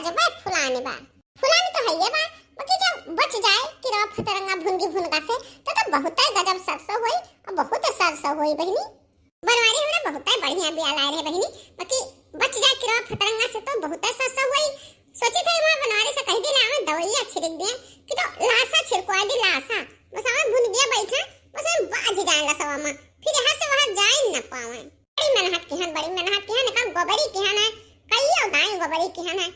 गजब फुलाने बा। फुलाने तो है ये बा, बाकी जब बच जाए किरवा फतरंगा भुनगी भुनगा से तो बहुत गजब सरसों होई और बहुत सरसों होई बहिनी। बनवारी हमरा बहुत बढ़िया बिया लाए रे बहिनी, बाकी बच जाए किरवा फतरंगा से तो बहुत सरसों होई। सोची थे वहां बनवारी से कह दी ना दवाइयां छिड़क दिए कि तो लासा छिड़कवा दी लासा, बस हमें भुन गया बैठा बस हम बाज जाएगा सवा में, फिर यहाँ से वहां जा ही न पावे। बड़ी मेहनत की है का गोबरी की है कईयो गाय गोबरी की है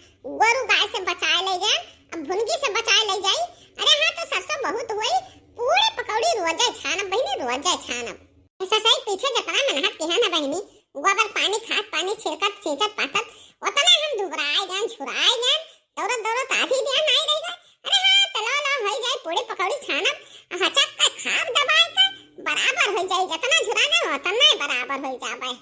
गोरु गाय से बचाए ले जाए, अब भुनगी से बचाए ले जाई। अरे हां तो सरसों बहुत हुई, पूरे पकौड़ी रोजे छानब बहिनी, रोजे छानब। ऐसा सही पीछे जकरा मेहनत की है ना बहिनी, गोबर पानी खाद पानी छिड़कत सींचत पाटत उतना हम दुबराए गन छुराए गन दौड़त दौड़त आधी दिया नहीं रहेगा। अरे हां तलो लो हो जाए पूरी पकौड़ी छानब हचक का खाब दबाए का बराबर हो जाए, जितना झुराना उतना बराबर हो जाए।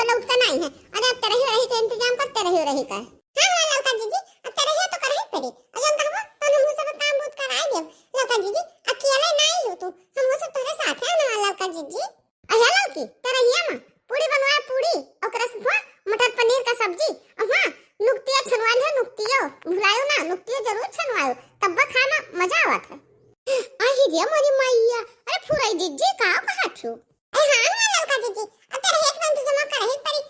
तो लौटता नहीं है। अरे अब तेरे ही रही के इंतजाम कर, तेरे ही रही का। हां हां लौका जीजी, अब तेरे ही तो करही पड़ी। अजम कहबो तो हम सब काम बहुत कराई देब। लौका जीजी अकेले नहीं हो तू, हम सब तेरे साथ है ना लौका जीजी। अया लौकी तेरा हिया में पूरी बनवाए, पूरी ओकरा से मटर पनीर का सब्जी। हां नुक्तिया छनवाल है, नुक्तियो भुलायो ना, नुक्तियो जरूर छनवायो, तब खाना मजा आवत है। आही रे मोरी मैया, अरे फुराई जीजी का कहा छु? ए हां हां लौका जीजी, अब तेरे एक मन जमा करही पड़ी।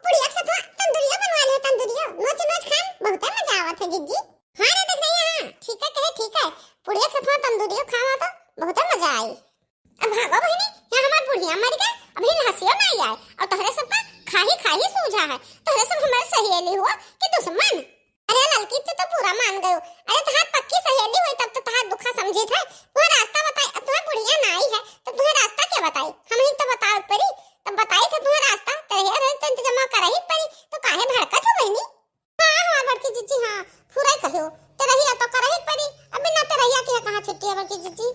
पूरी एक साथ तंदूरिया बनवा ले, तंदूरिया नोच नोच खान बहुत मजा आवत है जीजी। हां रे देख नहीं हां ठीक है, कहे ठीक है, पूरी एक साथ तंदूरिया खावा तो बहुत मजा आई। अब भागो बहिनी, यहाँ हमार बुढ़िया मर गए, अभी हंसियो नहीं आए और तोहरे सब का खाही सूझा है। तोहरे सब हमारे सहेली हुआ कि दुश्मन? अरे ललकी तो पूरा मान गयो। अरे तहार पक्की सहेली हुई तब तो तहार दुखा समझी था। तुम्हें रास्ता बताई, अब तुम्हें बुढ़िया ना आई है तो तुम्हें रास्ता क्या बताई? हम ही तो बताओ परी, तब बताई था तुम्हें रास्ता, तेरे रहे तो इंतजाम करही परी, तो काहे भड़कत हो बहनी? हां हां बड़की जीजी हां पूरा कहियो, तेरे ही तो करही परी, अभी ना तेरे ही के कहां छुट्टी है बड़की जीजी।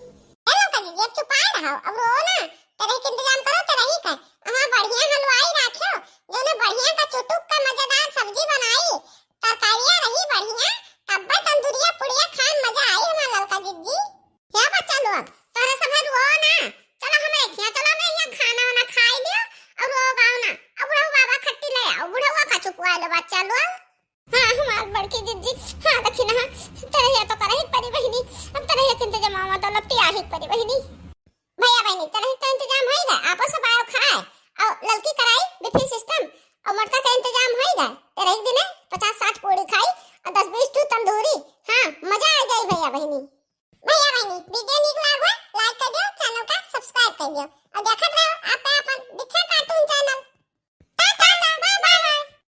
हेलो का जीजी अब चुप रहो, अब रो ना, तेरे के इंतजाम करो, तेरे ही का। हां बढ़िया हलवाई राखियो, जो ने बढ़िया का चुटुक का मजेदार सब्जी बनाई, तरकारियां रही बढ़िया, तब तंदूरिया पुड़िया खान मजा आई हमारा ललका जीजी। क्या बच्चा लोग तोरा सब रो ना, चलो हम एक चलो मैं यहाँ खाना वाना खाई लियो और रो गाओ ना। अब बुढ़ऊ बाबा खट्टी ले आओ, बुढ़ऊआ का चुकवा लो बच्चा लोग। हां हमार बड़की जीजी हां देखी ना, तेरे ये तो करही परी बहिनी, अब तेरे ये इंतजाम आवा तो लपटी आही परी बहिनी। भैया बहनी तेरे तो इंतजाम हो गए, आपो सब आओ खाए और ललकी कराई बिफी सिस्टम और मटका का इंतजाम हो गए। तेरे एक दिन 50-60 पूरी खाई और 10-20 टू तंदूरी। हां मजा आ गई भैया बहनी। वीडियो निक लागो लाइक कर दियो, चैनल का सब्सक्राइब कर दियो और देखत रहो आप अपन दिखत